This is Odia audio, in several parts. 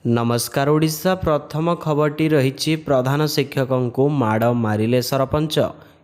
नमस्कार। ओडिशा प्रथम खबरटी रही प्रधान शिक्षकों को माड़ मारिले सरपंच।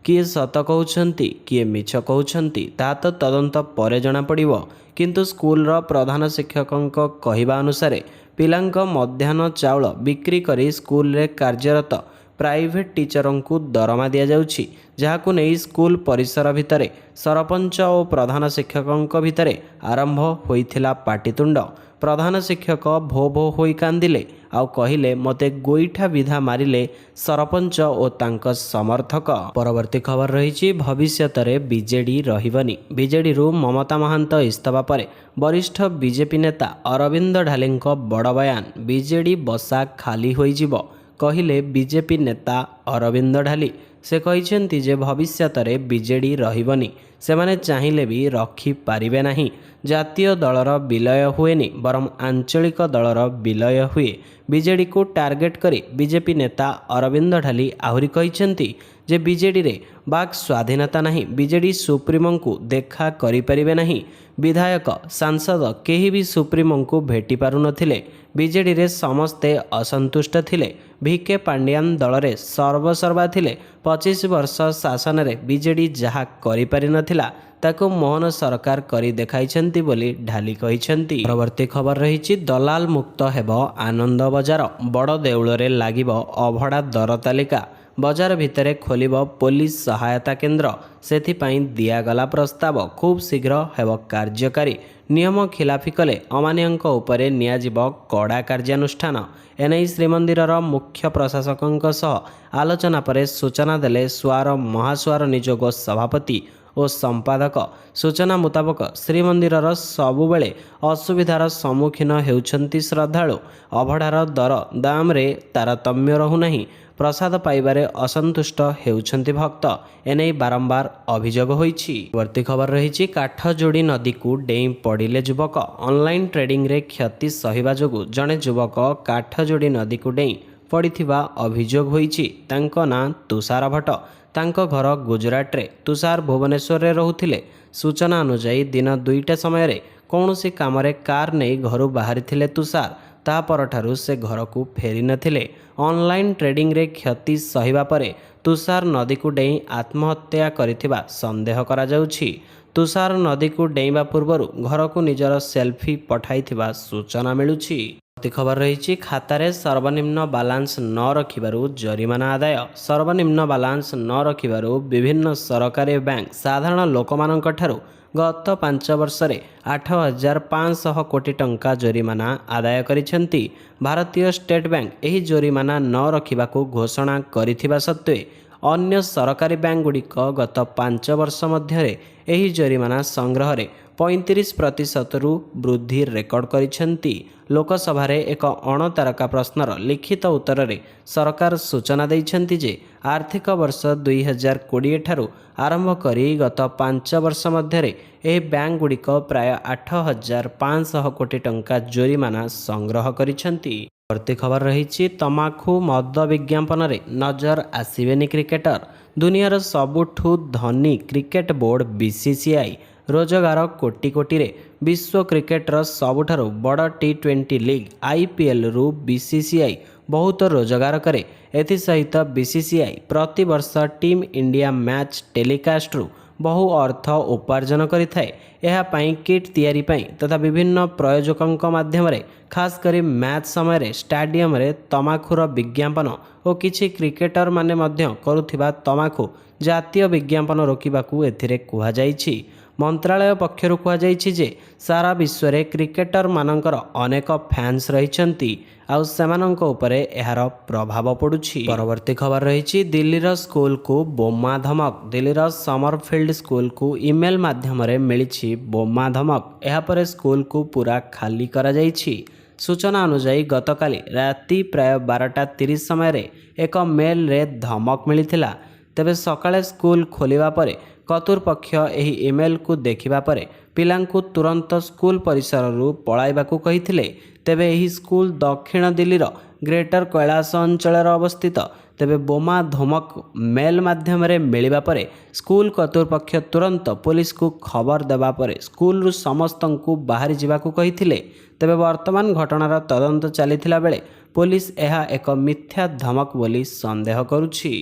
किए सत कहते किए मिछ कहते ता तो तदंत पर जना पड़िबो। किंतु स्कूलर प्रधान शिक्षकों कहवा अनुसार पिलांक मध्याह्न चाउल बिक्री करी स्कूल रे कार्यरत प्राइवेट टीचरों को दरमा दि जाउछि, जहाकु नहीं स्कूल परिसर भितर सरपंच और प्रधान शिक्षकों भितर आरंभ होइथिला पाटितुंड। प्रधान शिक्षक भो भो होई कांदिले आउ कहिले मते गोईठा विधा मारिले सरपंच और तांका समर्थक। परवर्ती खबर रही भविष्यत में बीजेडी रहिबनी। बीजेडी रु ममता महांत इस्तफा पर वरिष्ठ बीजेपी नेता अरविंद ढालेंको बड़ बयान। बीजेडी बसा खाली होई जिवो कहिले बीजेपी नेता अरविंद ढाली। से कहिसेंती जे भविष्यत में बीजेडी रहिबनी, सेमाने चाहिले भी रखी पारिबे नाही। जातीय दलर विलय हुएनी बरम आंचलिक दलर विलय हुए। बीजेडी को टार्गेट करी बीजेपी नेता अरविंद ढाली आहरी कहिसेंती जे बीजेडी रे बाक स्वाधीनता नहीं। बीजेडी सुप्रीमो को देखा करि परिबे नहीं। विधायक सांसद केही भी सुप्रीमो को भेटी पारु नथिले। बीजेडी रे समस्ते असंतुष्ट थिले। भिके पांड्यान दल रे सर्वसर्वा थिले। 25 वर्ष शासन रे बीजेडी जहा करि पारि नथिला ताको मोहन सरकार करी देखाइछंती बोली ढाली कहिछंती। परवर्ती खबर रही दलाल मुक्त हेब आनंद बजार। बड़ देउल रे लागिबो अभड़ा दर तालिका। बजार भितरे खोलिबो पुलिस सहायता केन्द्र। सेथिपाई दियागला प्रस्ताव खूब शीघ्र हेब कार्यकारी। नियम खिलाफी कले अमानियंक उपरे नियाजिबो कड़ा कार्यानुष्ठान। एनै श्रीमंदिरर मुख्य प्रशासकों सह आलोचना पर सूचना देले स्वार महास्वार निजोग सभापति और संपादक। सूचना मुताबक श्रीमंदिरर सबुबेले असुविधार सम्मुखीन हेउछंती श्रद्धालु। अभड़ार दर दाम रे तारतम्य रहुनाही। प्रसाद पाइबारे असंतुष्ट हेउछंती भक्त। एनै बारंबार अभियोग होईछि। वर्ती खबर रही काठजोड़ी नदी को डेई पड़िले युवक। ऑनलाइन ट्रेडिंग रे क्षति सहिबा जोगु जड़े युवक काठजोड़ी नदी को डेई पड़िथिबा अभियोग होईछि। तांको ना तुषार भट्ट। तांको घर गुजरात रे। तुषार भुवनेश्वर रे रहुथिले। सूचना अनुसार दिन 2टा समय रे कौनसी कामरे कार नहीं घर बाहरी थिले तुषार। ता परठारु से घर को फेरी नथिले। ऑनलाइन ट्रेडिंग रे क्षति सहिबा परे तुषार नदी को डेई आत्महत्या करिथिबा संदेह करा जाउछि। तुषार नदी को डेइबा पूर्वरु घर को निजर सेल्फी पठाइथिबा सूचना मिलुछि। खबर रही खातारे सर्वनिम्न बालांस न रखिबारु जरिमाना आदाय। सर्वनिम्न बालांस न रखिबारु विभिन्न सरकारी बैंक साधारण लोकमानंक ठारु गत 5 वर्ष रे 8,500 कोटी टंका जरिमाना आदाय करिसेंती। भारतीय स्टेट बैंक एही जरिमाना न रखिबाकू घोषणा करिथिबा सत्वे अन्य सरकारी बैंक गुड़िक गत 5 वर्ष मध्य एही जरिमाना संग्रह रे 35% रु वृद्धि रेकर्ड करिसेंती। लोकसभा रे एक अणतारका प्रश्नर लिखित उत्तर रे सरकार सूचना दैछंती जे आर्थिक वर्ष 2020 ठारू आरंभ करी गत 5 वर्ष मध्य एही बैंक गुड़िक प्राय 8,500 कोटी टंका जरिमाना संग्रह करिसेंती। प्रति खबर रही तमाखु मद विज्ञापन रे नजर आसीबेनी क्रिकेटर। दुनियार सबुठू धनी क्रिकेट बोर्ड बीसीसीआई रोजगार कोटी कोटी रे विश्व क्रिकेटर सबुठारु बड़ T20 लीग IPL रु बीसीसीआई बहुत रोजगार करे। एथि सहित बीसीसीआई प्रति वर्ष टीम इंडिया मैच टेलीकास्ट रु बहु अर्थ उपार्जन करिथाए। एहा पई किट तैयारी पई तथा विभिन्न प्रयोजकों माध्यम रे खास करी मैच समय रे स्टाडियम रे तमाखुर विज्ञापन और किछि क्रिकेटर माने मध्य करुथिबा तमाखु जातीय विज्ञापन रोकिबाकू एथिरे कुहा जाइछि। मंत्रालय पक्षरु कुहा जाइछि जे सारा विश्व रे क्रिकेटर मानकर अनेक फैंस रहिछंती आउ सेमानंक उपरे एहार प्रभाव पड़ुछि। परवर्ती खबर रही दिल्लीर स्कूल को बोमा धमक। दिल्लीर समरफील्ड स्कूल को ईमेल माध्यम रे मिलिछि बोमा धमक। एहा परे स्कूल को पूरा खाली करा जाइछि। सूचना अनुसार गतकाली राति प्राय 12:30 समय रे एक मेल रे धमक मिलिथिला। तेबे सकाळे स्कूल खोलिबा परे कर्तृपक्ष एही ईमेल को देखिबा परे पिलांकु तुरंत स्कूल परिसर रु पळाइबाकू कहिथिले। तेबे एही स्कूल दक्षिण दिल्लीर ग्रेटर कैलाश अंचल अवस्थित। तेबे बोमा धमक मेल माध्यम रे मिलिबा परे स्कूल कर्तृपक्ष तुरंत पुलिस को खबर देबा परे स्कूल रु समस्तंकु बाहरी जिबाकू कहिथिले। ତେବେ ବର୍ତ୍ତମାନ ଘଟଣାର ତଦନ୍ତ ଚାଲିଥିଲା ବେଳେ ପୁଲିସ ଏହା ଏକ ମିଥ୍ୟା ଧମକ ବୋଲି ସନ୍ଦେହ କରୁଛି।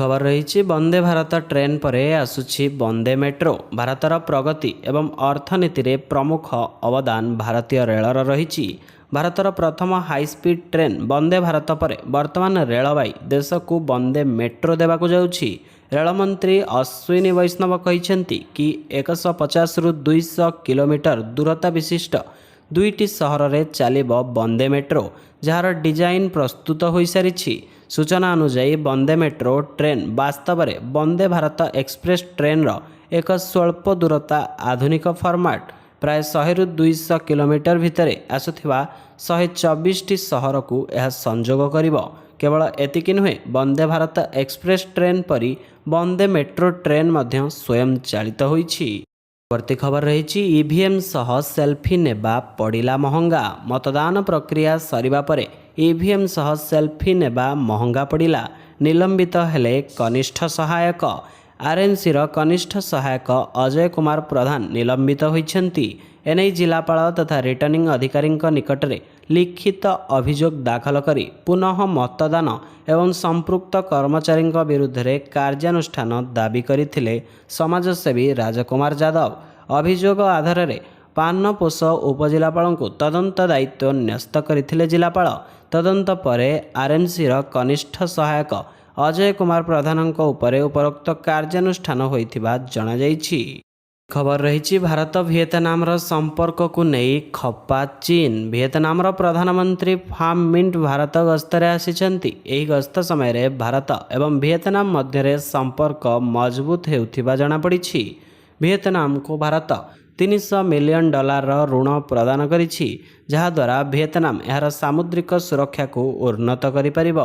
ଖବର ରହିଛି ବନ୍ଦେ ଭାରତ ଟ୍ରେନ ପରେ ଆସୁଛି ବନ୍ଦେ ମେଟ୍ରୋ। ଭାରତର ପ୍ରଗତି ଏବଂ ଅର୍ଥନୀତିରେ ପ୍ରମୁଖ ଅବଦାନ ଭାରତୀୟ ରେଳର ରହିଛି। ଭାରତର ପ୍ରଥମ ହାଇସ୍ପିଡ୍ ଟ୍ରେନ ବନ୍ଦେ ଭାରତ ପରେ ବର୍ତ୍ତମାନ ରେଳବାଇ ଦେଶକୁ ବନ୍ଦେ ମେଟ୍ରୋ ଦେବାକୁ ଯାଉଛି। ରେଳମନ୍ତ୍ରୀ ଅଶ୍ୱିନୀ ବୈଷ୍ଣବ କହିଛନ୍ତି କି 150ରୁ 200 କିଲୋମିଟର ଦୂରତା ବିଶିଷ୍ଟ 2ଟି ସହରରେ ଚାଲିବ ବନ୍ଦେ ମେଟ୍ରୋ, ଯାହାର ଡିଜାଇନ୍ ପ୍ରସ୍ତୁତ ହୋଇସାରିଛି। ସୂଚନା ଅନୁଯାୟୀ ବନ୍ଦେ ମେଟ୍ରୋ ଟ୍ରେନ ବାସ୍ତବରେ ବନ୍ଦେ ଭାରତ ଏକ୍ସପ୍ରେସ ଟ୍ରେନର ଏକ ସ୍ୱଳ୍ପ ଦୂରତା ଆଧୁନିକ ଫର୍ମାଟ୍। ପ୍ରାୟ 100ରୁ 200 କିଲୋମିଟର ଭିତରେ ଆସୁଥିବା 124ଟି ସହରକୁ ଏହା ସଂଯୋଗ କରିବ। କେବଳ ଏତିକି ନୁହେଁ, ବନ୍ଦେ ଭାରତ ଏକ୍ସପ୍ରେସ ଟ୍ରେନ ପରି ବନ୍ଦେ ମେଟ୍ରୋ ଟ୍ରେନ ମଧ୍ୟ ସ୍ୱୟଂ ଚାଳିତ ହୋଇଛି। ପରବର୍ତ୍ତୀ ଖବର ରହିଛି ଇଭିଏମ୍ ସହ ସେଲ୍ଫି ନେବା ପଡ଼ିଲା ମହଙ୍ଗା। ମତଦାନ ପ୍ରକ୍ରିୟା ସରିବା ପରେ ଇଭିଏମ୍ ସହ ସେଲ୍ଫି ନେବା ମହଙ୍ଗା ପଡ଼ିଲା। ନିଲମ୍ବିତ ହେଲେ କନିଷ୍ଠ ସହାୟକ। ଆର୍ଏମ୍ସିର କନିଷ୍ଠ ସହାୟକ ଅଜୟ କୁମାର ପ୍ରଧାନ ନିଲମ୍ବିତ ହୋଇଛନ୍ତି। ଏନେଇ ଜିଲ୍ଲାପାଳ ତଥା ରିଟର୍ଣ୍ଣିଂ ଅଧିକାରୀଙ୍କ ନିକଟରେ ଲିଖିତ ଅଭିଯୋଗ ଦାଖଲ କରି ପୁନଃ ମତଦାନ ଏବଂ ସମ୍ପୃକ୍ତ କର୍ମଚାରୀଙ୍କ ବିରୁଦ୍ଧରେ କାର୍ଯ୍ୟାନୁଷ୍ଠାନ ଦାବି କରିଥିଲେ ସମାଜସେବୀ ରାଜକୁମାର ଯାଦବ। ଅଭିଯୋଗ ଆଧାରରେ ପାନପୋଷ ଉପଜିଲ୍ଲାପାଳଙ୍କୁ ତଦନ୍ତ ଦାୟିତ୍ୱ ନ୍ୟସ୍ତ କରିଥିଲେ ଜିଲ୍ଲାପାଳ। ତଦନ୍ତ ପରେ ଆର୍ଏମ୍ସିର କନିଷ୍ଠ ସହାୟକ ଅଜୟ କୁମାର ପ୍ରଧାନଙ୍କ ଉପରେ ଉପରୋକ୍ତ କାର୍ଯ୍ୟାନୁଷ୍ଠାନ ହୋଇଥିବା ଜଣାଯାଇଛି। ଖବର ରହିଛି ଭାରତ ଭିଏତନାମର ସମ୍ପର୍କକୁ ନେଇ ଖପା ଚୀନ। ଭିଏତନାମର ପ୍ରଧାନମନ୍ତ୍ରୀ ଫାର୍ମ ମିଣ୍ଟ ଭାରତ ଗସ୍ତରେ ଆସିଛନ୍ତି। ଏହି ଗସ୍ତ ସମୟରେ ଭାରତ ଏବଂ ଭିଏତନାମ ମଧ୍ୟରେ ସମ୍ପର୍କ ମଜବୁତ ହେଉଥିବା ଜଣାପଡ଼ିଛି। ଭିଏତନାମକୁ ଭାରତ $300 ମିଲିୟନ ଋଣ ପ୍ରଦାନ କରିଛି, ଯାହାଦ୍ୱାରା ଭିଏତନାମ ଏହାର ସାମୁଦ୍ରିକ ସୁରକ୍ଷାକୁ ଉନ୍ନତ କରିପାରିବ।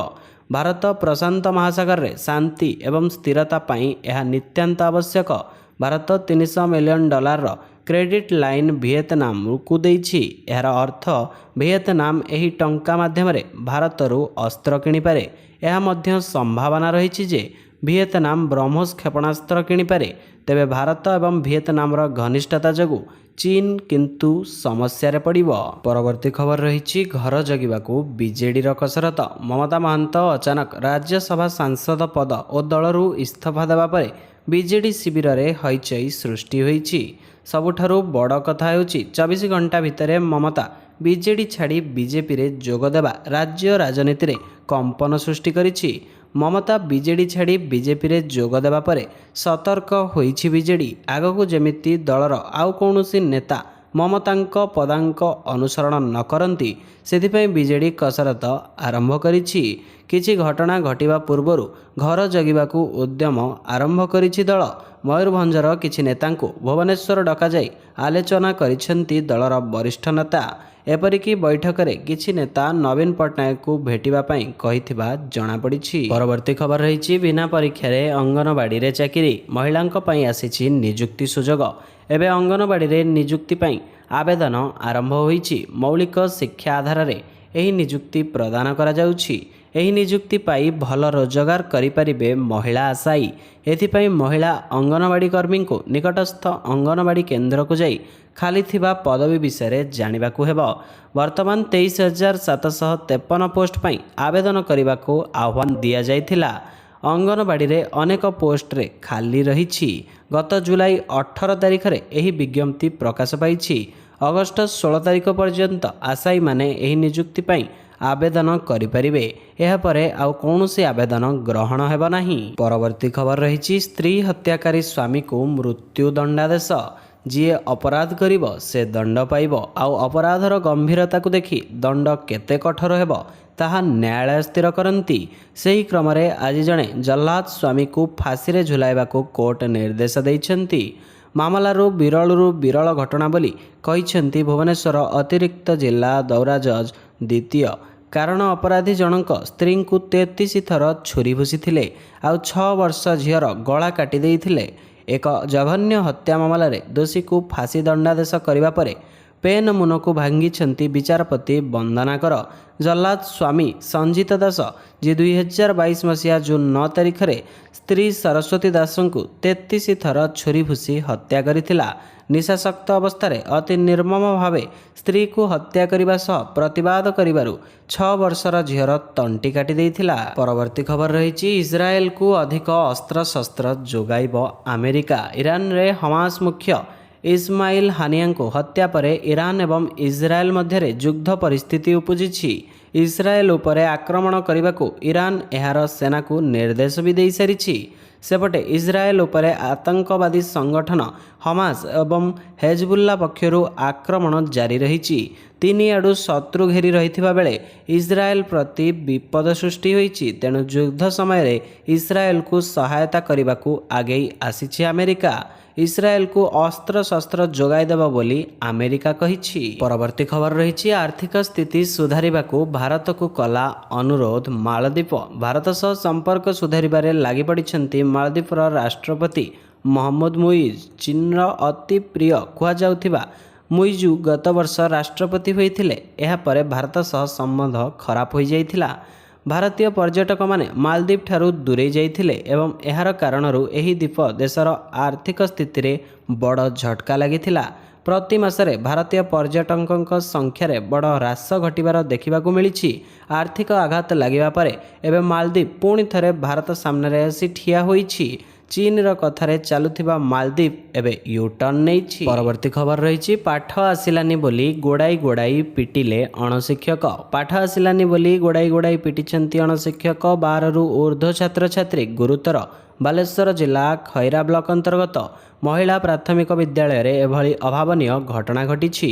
ଭାରତ ପ୍ରଶାନ୍ତ ମହାସାଗରରେ ଶାନ୍ତି ଏବଂ ସ୍ଥିରତା ପାଇଁ ଏହା ନିତ୍ୟାନ୍ତ ଆବଶ୍ୟକ। ଭାରତ $300 ମିଲିୟନ କ୍ରେଡିଟ୍ ଲାଇନ୍ ଭିଏତନାମକୁ ଦେଇଛି। ଏହାର ଅର୍ଥ ଭିଏତନାମ ଏହି ଟଙ୍କା ମାଧ୍ୟମରେ ଭାରତରୁ ଅସ୍ତ୍ର କିଣିପାରେ। ଏହା ମଧ୍ୟ ସମ୍ଭାବନା ରହିଛି ଯେ ଭିଏତନାମ ବ୍ରହ୍ମୋସ କ୍ଷେପଣାସ୍ତ୍ର କିଣିପାରେ। ତେବେ ଭାରତ ଏବଂ ଭିଏତନାମର ଘନିଷ୍ଠତା ଯୋଗୁଁ ଚୀନ କିନ୍ତୁ ସମସ୍ୟାରେ ପଡ଼ିବ। ପରବର୍ତ୍ତୀ ଖବର ରହିଛି ଘର ଜଗିବାକୁ ବିଜେଡିର କସରତ। ମମତା ମହାନ୍ତ ଅଚାନକ ରାଜ୍ୟସଭା ସାଂସଦ ପଦ ଓ ଦଳରୁ ଇସ୍ତଫା ଦେବା ପରେ ବିଜେଡି ଶିବିରରେ ହଇଚଇ ସୃଷ୍ଟି ହୋଇଛି। ସବୁଠାରୁ ବଡ଼ କଥା ହେଉଛି 24 ଘଣ୍ଟା ଭିତରେ ମମତା ବିଜେଡି ଛାଡ଼ି ବିଜେପିରେ ଯୋଗ ଦେବା ରାଜ୍ୟ ରାଜନୀତିରେ କମ୍ପନ ସୃଷ୍ଟି କରିଛି। ମମତା ବିଜେଡି ଛାଡ଼ି ବିଜେପିରେ ଯୋଗ ଦେବା ପରେ ସତର୍କ ହୋଇଛି ବିଜେଡି। ଆଗକୁ ଯେମିତି ଦଳର ଆଉ କୌଣସି ନେତା ମମତାଙ୍କ ପଦାଙ୍କ ଅନୁସରଣ ନ କରନ୍ତି, ସେଥିପାଇଁ ବିଜେଡି କସରତ ଆରମ୍ଭ କରିଛି। କିଛି ଘଟଣା ଘଟିବା ପୂର୍ବରୁ ଘର ଜଗିବାକୁ ଉଦ୍ୟମ ଆରମ୍ଭ କରିଛି ଦଳ। ମୟୂରଭଞ୍ଜର କିଛି ନେତାଙ୍କୁ ଭୁବନେଶ୍ୱର ଡକାଯାଇ ଆଲୋଚନା କରିଛନ୍ତି ଦଳର ବରିଷ୍ଠ ନେତା। ଏପରିକି ବୈଠକରେ କିଛି ନେତା ନବୀନ ପଟ୍ଟନାୟକଙ୍କୁ ଭେଟିବା ପାଇଁ କହିଥିବା ଜଣାପଡ଼ିଛି। ପରବର୍ତ୍ତୀ ଖବର ରହିଛି ବିନା ପରୀକ୍ଷାରେ ଅଙ୍ଗନବାଡ଼ିରେ ଚାକିରି। ମହିଳାଙ୍କ ପାଇଁ ଆସିଛି ନିଯୁକ୍ତି ସୁଯୋଗ। ଏବେ ଅଙ୍ଗନବାଡ଼ିରେ ନିଯୁକ୍ତି ପାଇଁ ଆବେଦନ ଆରମ୍ଭ ହୋଇଛି। ମୌଳିକ ଶିକ୍ଷା ଆଧାରରେ ଏହି ନିଯୁକ୍ତି ପ୍ରଦାନ କରାଯାଉଛି। ଏହି ନିଯୁକ୍ତି ପାଇ ଭଲ ରୋଜଗାର କରିପାରିବେ ମହିଳା ଆଶାୟୀ। ଏଥିପାଇଁ ମହିଳା ଅଙ୍ଗନବାଡ଼ି କର୍ମୀଙ୍କୁ ନିକଟସ୍ଥ ଅଙ୍ଗନବାଡ଼ି କେନ୍ଦ୍ରକୁ ଯାଇ ଖାଲି ଥିବା ପଦବୀ ବିଷୟରେ ଜାଣିବାକୁ ହେବ। ବର୍ତ୍ତମାନ 23,753 ପୋଷ୍ଟ ପାଇଁ ଆବେଦନ କରିବାକୁ ଆହ୍ୱାନ ଦିଆଯାଇଥିଲା। ଅଙ୍ଗନବାଡ଼ିରେ ଅନେକ ପୋଷ୍ଟରେ ଖାଲି ରହିଛି। ଗତ ଜୁଲାଇ 18 ତାରିଖରେ ଏହି ବିଜ୍ଞପ୍ତି ପ୍ରକାଶ ପାଇଛି। ଅଗଷ୍ଟ 16 ତାରିଖ ପର୍ଯ୍ୟନ୍ତ ଆଶାୟୀମାନେ ଏହି ନିଯୁକ୍ତି ପାଇଁ ଆବେଦନ କରିପାରିବେ। ଏହାପରେ ଆଉ କୌଣସି ଆବେଦନ ଗ୍ରହଣ ହେବ ନାହିଁ। ପରବର୍ତ୍ତୀ ଖବର ରହିଛି ସ୍ତ୍ରୀ ହତ୍ୟାକାରୀ ସ୍ୱାମୀକୁ ମୃତ୍ୟୁ ଦଣ୍ଡାଦେଶ। ଯିଏ ଅପରାଧ କରିବ ସେ ଦଣ୍ଡ ପାଇବ। ଆଉ ଅପରାଧର ଗମ୍ଭୀରତାକୁ ଦେଖି ଦଣ୍ଡ କେତେ କଠୋର ହେବ ତାହା ନ୍ୟାୟାଳୟ ସ୍ଥିର କରନ୍ତି। ସେହି କ୍ରମରେ ଆଜି ଜଣେ ଜହ୍ଲାଦ ସ୍ୱାମୀକୁ ଫାଶୀରେ ଝୁଲାଇବାକୁ କୋର୍ଟ ନିର୍ଦ୍ଦେଶ ଦେଇଛନ୍ତି। ମାମଲାରୁ ବିରଳ ଘଟଣା ବୋଲି କହିଛନ୍ତି ଭୁବନେଶ୍ୱର ଅତିରିକ୍ତ ଜିଲ୍ଲା ଦୌରା ଜଜ୍ ଦ୍ୱିତୀୟ। କାରଣ ଅପରାଧୀ ଜଣଙ୍କ ସ୍ତ୍ରୀଙ୍କୁ 33 ଥର ଛୁରୀ ଭୁଷିଥିଲେ, ଆଉ 6 ବର୍ଷ ଝିଅର ଗଳା କାଟି ଦେଇଥିଲେ। ଏକ ଜଘନ୍ୟ ହତ୍ୟା ମାମଲାରେ ଦୋଷୀକୁ ଫାଶୀ ଦଣ୍ଡାଦେଶ କରିବା ପରେ ପେନ୍ ମୁନକୁ ଭାଙ୍ଗିଛନ୍ତି ବିଚାରପତି ବନ୍ଦନାକର। ଜଲ୍ଲାଦ ସ୍ୱାମୀ ସଞ୍ଜିତ ଦାସ, ଯିଏ 2022 ମସିହା ଜୁନ୍ 9 ତାରିଖରେ ସ୍ତ୍ରୀ ସରସ୍ୱତୀ ଦାସଙ୍କୁ 33 ଥର ଛୁରୀ ଭୁଷି ହତ୍ୟା କରିଥିଲା। ନିଶାସକ୍ତ ଅବସ୍ଥାରେ ଅତି ନିର୍ମମ ଭାବେ ସ୍ତ୍ରୀକୁ ହତ୍ୟା କରିବା ସହ ପ୍ରତିବାଦ କରିବାରୁ 6 ବର୍ଷର ଝିଅର ତଣ୍ଟି କାଟି ଦେଇଥିଲା। ପରବର୍ତ୍ତୀ ଖବର ରହିଛି, ଇସ୍ରାଏଲକୁ ଅଧିକ ଅସ୍ତ୍ରଶସ୍ତ୍ର ଯୋଗାଇବ ଆମେରିକା। ଇରାନରେ ହମାସ ମୁଖ୍ୟ ଇସମାଇଲ ହାନିଆଙ୍କୁ ହତ୍ୟା ପରେ ଇରାନ ଏବଂ ଇସ୍ରାଏଲ ମଧ୍ୟରେ ଯୁଦ୍ଧ ପରିସ୍ଥିତି ଉପୁଜିଛି। ଇସ୍ରାଏଲ ଉପରେ ଆକ୍ରମଣ କରିବାକୁ ଇରାନ ଏହାର ସେନାକୁ ନିର୍ଦ୍ଦେଶ ବି ଦେଇସାରିଛି। ସେପଟେ ଇସ୍ରାଏଲ ଉପରେ ଆତଙ୍କବାଦୀ ସଂଗଠନ ହମାସ ଏବଂ ହେଜବୁଲ୍ଲା ପକ୍ଷରୁ ଆକ୍ରମଣ ଜାରି ରହିଛି। ତିନିଆଡ଼ୁ ଶତ୍ରୁ ଘେରି ରହିଥିବା ବେଳେ ଇସ୍ରାଏଲ ପ୍ରତି ବିପଦ ସୃଷ୍ଟି ହୋଇଛି। ତେଣୁ ଯୁଦ୍ଧ ସମୟରେ ଇସ୍ରାଏଲକୁ ସହାୟତା କରିବାକୁ ଆଗେଇ ଆସିଛି ଆମେରିକା। ଇସ୍ରାଏଲକୁ ଅସ୍ତ୍ରଶସ୍ତ୍ର ଯୋଗାଇ ଦେବ ବୋଲି ଆମେରିକା କହିଛି। ପରବର୍ତ୍ତୀ ଖବର ରହିଛି, ଆର୍ଥିକ ସ୍ଥିତି ସୁଧାରିବାକୁ ଭାରତକୁ କଲା ଅନୁରୋଧ ମାଳଦ୍ୱୀପ। ଭାରତ ସହ ସମ୍ପର୍କ ସୁଧାରିବାରେ ଲାଗିପଡ଼ିଛନ୍ତି ମାଳଦ୍ୱୀପର ରାଷ୍ଟ୍ରପତି ମହମ୍ମଦ ମୁଇଜ। ଚୀନର ଅତି ପ୍ରିୟ କୁହାଯାଉଥିବା ମୁଇଜୁ ଗତ ବର୍ଷ ରାଷ୍ଟ୍ରପତି ହୋଇଥିଲେ। ଏହାପରେ ଭାରତ ସହ ସମ୍ବନ୍ଧ ଖରାପ ହୋଇଯାଇଥିଲା। ଭାରତୀୟ ପର୍ଯ୍ୟଟକମାନେ ମାଳଦ୍ୱୀପ ଠାରୁ ଦୂରେଇ ଯାଇଥିଲେ ଏବଂ ଏହାର କାରଣରୁ ଏହି ଦ୍ୱୀପ ଦେଶର ଆର୍ଥିକ ସ୍ଥିତିରେ ବଡ଼ ଝଟକା ଲାଗିଥିଲା। ପ୍ରତି ମାସରେ ଭାରତୀୟ ପର୍ଯ୍ୟଟକଙ୍କ ସଂଖ୍ୟାରେ ବଡ଼ ହ୍ରାସ ଘଟିବାର ଦେଖିବାକୁ ମିଳିଛି। ଆର୍ଥିକ ଆଘାତ ଲାଗିବା ପରେ ଏବେ ମାଳଦ୍ୱୀପ ପୁଣି ଥରେ ଭାରତ ସାମ୍ନାରେ ଆସି ଠିଆ ହୋଇଛି। ଚୀନର କଥାରେ ଚାଲୁଥିବା ମାଳଦ୍ୱୀପ ଏବେ ୟୁଟର୍ନ ନେଇଛି। ପରବର୍ତ୍ତୀ ଖବର ରହିଛି, ପାଠ ଆସିଲାନି ବୋଲି ଗୋଡ଼ାଇ ଗୋଡ଼ାଇ ପିଟିଲେ ଅଣଶିକ୍ଷକ। ପାଠ ଆସିଲାନି ବୋଲି ଗୋଡ଼ାଇ ପିଟିଛନ୍ତି ଅଣଶିକ୍ଷକ। 12ରୁ ଉର୍ଦ୍ଧ୍ୱ ଛାତ୍ରଛାତ୍ରୀ ଗୁରୁତର। ବାଲେଶ୍ୱର ଜିଲ୍ଲା ଖଇରା ବ୍ଲକ ଅନ୍ତର୍ଗତ ମହିଳା ପ୍ରାଥମିକ ବିଦ୍ୟାଳୟରେ ଏଭଳି ଅଭାବନୀୟ ଘଟଣା ଘଟିଛି।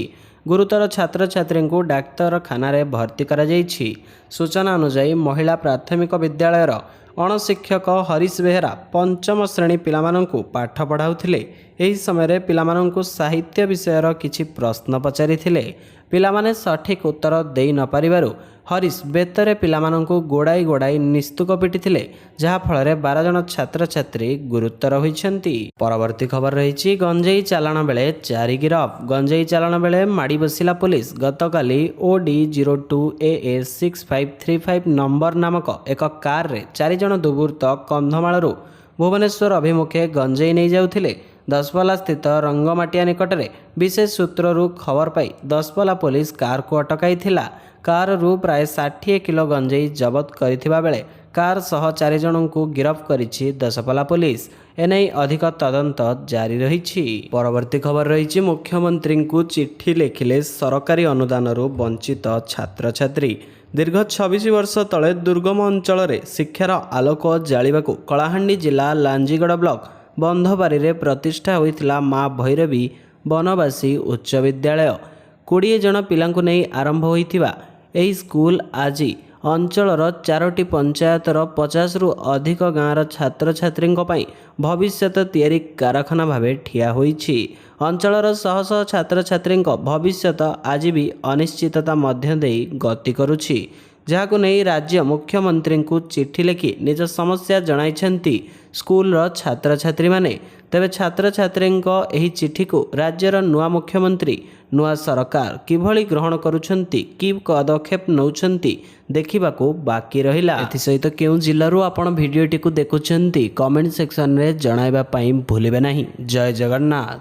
ଗୁରୁତର ଛାତ୍ରଛାତ୍ରୀଙ୍କୁ ଡାକ୍ତରଖାନାରେ ଭର୍ତ୍ତି କରାଯାଇଛି। ସୂଚନା ଅନୁଯାୟୀ ମହିଳା ପ୍ରାଥମିକ ବିଦ୍ୟାଳୟର ଅଣଶିକ୍ଷକ ହରିଶ ବେହେରା ପଞ୍ଚମ ଶ୍ରେଣୀ ପିଲାମାନଙ୍କୁ ପାଠ ପଢ଼ାଉଥିଲେ। ଏହି ସମୟରେ ପିଲାମାନଙ୍କୁ ସାହିତ୍ୟ ବିଷୟର କିଛି ପ୍ରଶ୍ନ ପଚାରିଥିଲେ। ପିଲାମାନେ ସଠିକ୍ ଉତ୍ତର ଦେଇ ନ ପାରିବାରୁ ହରିଶ ବେତରେ ପିଲାମାନଙ୍କୁ ଗୋଡ଼ାଇ ନିସ୍ତୁକ ପିଟିଥିଲେ, ଯାହାଫଳରେ 12 ଜଣ ଛାତ୍ରଛାତ୍ରୀ ଗୁରୁତର ହୋଇଛନ୍ତି। ପରବର୍ତ୍ତୀ ଖବର ରହିଛି, ଗଞ୍ଜେଇ ଚାଲାଣ ବେଳେ 4 ଗିରଫ। ଗଞ୍ଜେଇ ଚାଲାଣ ବେଳେ ମାଡ଼ି ବସିଲା ପୋଲିସ। ଗତକାଲି OD02AA6535 ନମ୍ବର ନାମକ ଏକ କାରରେ 4 ଜଣ ଦୁର୍ବୃତ୍ତ କନ୍ଧମାଳରୁ ଭୁବନେଶ୍ୱର ଅଭିମୁଖେ ଗଞ୍ଜେଇ ନେଇଯାଉଥିଲେ। ଦଶପଲ୍ଲା ସ୍ଥିତ ରଙ୍ଗମାଟିଆ ନିକଟରେ ବିଶେଷ ସୂତ୍ରରୁ ଖବର ପାଇ ଦଶପଲ୍ଲା ପୋଲିସ କାରକୁ ଅଟକାଇଥିଲା। କାରରୁ ପ୍ରାୟ 60 କିଲୋ ଗଞ୍ଜେଇ ଜବତ କରିଥିବା ବେଳେ କାର ସହ 4 ଜଣଙ୍କୁ ଗିରଫ କରିଛି ଦଶପଲ୍ଲା ପୋଲିସ। ଏନେଇ ଅଧିକ ତଦନ୍ତ ଜାରି ରହିଛି। ପରବର୍ତ୍ତୀ ଖବର ରହିଛି, ମୁଖ୍ୟମନ୍ତ୍ରୀଙ୍କୁ ଚିଠି ଲେଖିଲେ ସରକାରୀ ଅନୁଦାନରୁ ବଞ୍ଚିତ ଛାତ୍ରଛାତ୍ରୀ। ଦୀର୍ଘ 26 ବର୍ଷ ତଳେ ଦୁର୍ଗମ ଅଞ୍ଚଳରେ ଶିକ୍ଷାର ଆଲୋକ ଜାଳିବାକୁ କଳାହାଣ୍ଡି ଜିଲ୍ଲା ଲାଞ୍ଜିଗଡ଼ ବ୍ଲକ ବନ୍ଧବାରିରେ ପ୍ରତିଷ୍ଠା ହୋଇଥିଲା ମା ଭୈରବୀ ବନବାସୀ ଉଚ୍ଚ ବିଦ୍ୟାଳୟ। 20 ଜଣ ପିଲାଙ୍କୁ ନେଇ ଆରମ୍ଭ ହୋଇଥିବା ଏହି ସ୍କୁଲ ଆଜି ଅଞ୍ଚଳର 4ଟି ପଞ୍ଚାୟତର 50ରୁ ଅଧିକ ଗାଁର ଛାତ୍ରଛାତ୍ରୀଙ୍କ ପାଇଁ ଭବିଷ୍ୟତ ତିଆରି କାରଖାନା ଭାବେ ଠିଆ ହୋଇଛି। ଅଞ୍ଚଳର ଶହ ଶହ ଛାତ୍ରଛାତ୍ରୀଙ୍କ ଭବିଷ୍ୟତ ଆଜି ବି ଅନିଶ୍ଚିତତା ମଧ୍ୟ ଦେଇ ଗତି କରୁଛି, ଯାହାକୁ ନେଇ ରାଜ୍ୟ ମୁଖ୍ୟମନ୍ତ୍ରୀଙ୍କୁ ଚିଠି ଲେଖି ନିଜ ସମସ୍ୟା ଜଣାଇଛନ୍ତି ସ୍କୁଲର ଛାତ୍ରଛାତ୍ରୀମାନେ। ତେବେ ଛାତ୍ରଛାତ୍ରୀଙ୍କ ଏହି ଚିଠିକୁ ରାଜ୍ୟର ନୂଆ ମୁଖ୍ୟମନ୍ତ୍ରୀ, ନୂଆ ସରକାର କିଭଳି ଗ୍ରହଣ କରୁଛନ୍ତି, କି ପଦକ୍ଷେପ ନେଉଛନ୍ତି ଦେଖିବାକୁ ବାକି ରହିଲା। ଏଥିସହିତ କେଉଁ ଜିଲ୍ଲାରୁ ଆପଣ ଭିଡ଼ିଓଟିକୁ ଦେଖୁଛନ୍ତି କମେଣ୍ଟ ସେକ୍ସନରେ ଜଣାଇବା ପାଇଁ ଭୁଲିବେ ନାହିଁ। ଜୟ ଜଗନ୍ନାଥ।